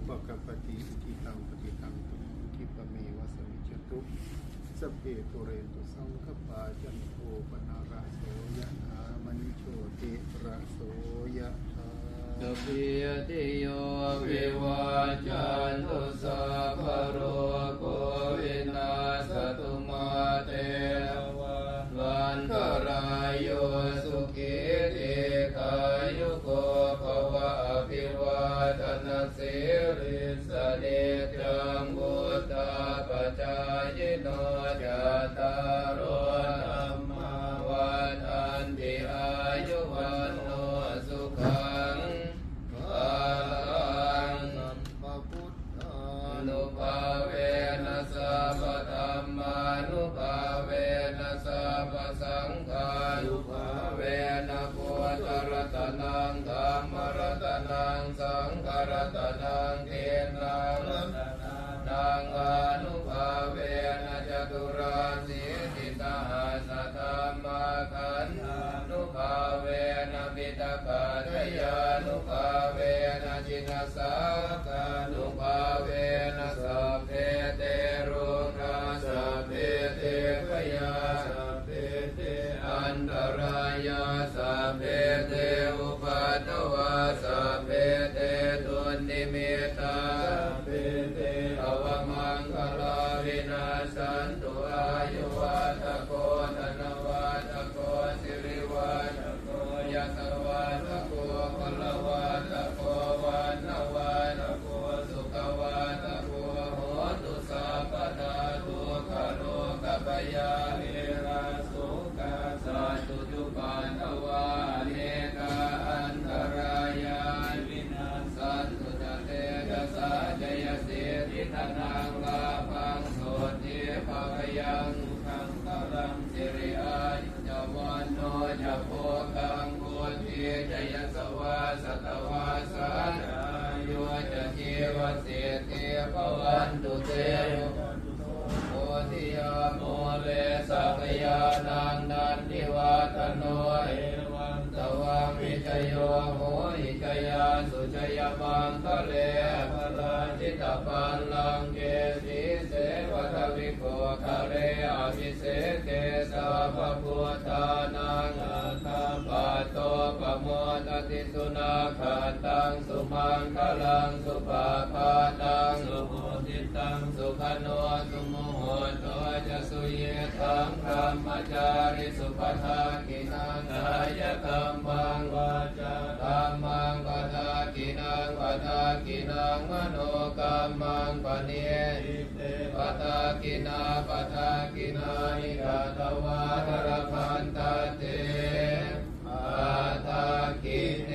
ปกปฏิอิทิตังปฏิตังตุมหังคิปะเมวะสมิจจตุสัพเพตุเรนตุสังคปาจันโทปนาราโสยะถามณิโชติระโสยะถาสัพพิติโยวิวัจจันตุสัพพะโรโควินาศตุมาเตวันตรายโยสุขิติขายุโกภวะอภิวาทนาสิริสเนจังบุตตาปัจจายโนจัตตารโอธรรมาวันตันติอายุวันโนสุขังภาลังสัมปพุทธานุภาเวนัสสะปะธัมมานุภาเวนัสสะปะสังฆานุภาเวนะพุทธรัตนังธัมมรัตนังสังฆรัตนังเทนะรัตนังอนุภาเวนะจตุราสีติตาสัทธามาคันธานุภาเวนะปิตกาทยานุภาเวนะจินสากานุภาเวนะสัพเพเตโรกาสัพเพเตพยาสัพเพเตอันตรายาสัพเพเตอุปัฏฐวาสัพเพเตตุนิมิตาสัพเพเตอวมังคลาวินาสันตุอายุวัฏโกธนวัฏโกสิริวัฏโกยัสวัฏโกพลวัฏโกวันนวัฏโกสุขวัฏโกโหตุสัพพทาทุกขโรกปยาเวราสุขาสัตตุจุปันทวาเนกาอันตรายาวินาสันตุจเตจัสสะจยสิทธิธนังลาภังโสติภาคยังขังกลังสิริอายุจวันโนจะโพกังโกติจยสวาสตวาสานายุจะจีวสิทธิภวันตุเตโพธิยาโมเลสัพยานันนันทิวัตโนเอวังตวังวิจโยโหหิจยาสุจยมังคะเลภลาจิตปันลังเกสีเสวัตวิโกคะเลอภิเสเกสัพพุทธานังอาคาปัตโตปโมตติสุนาขันตังสุมังคลังสุภาพานังสุโหติตังสุขโนสุโมโหโตจะสุเยทังธรรมจาริสุปทากินังกายกรรมังวาจาธัมมังปทากินังปทากินังมโนกรรมังปะเนปทากินาปทากินานิกาตวาทรพันตเตปทากิเน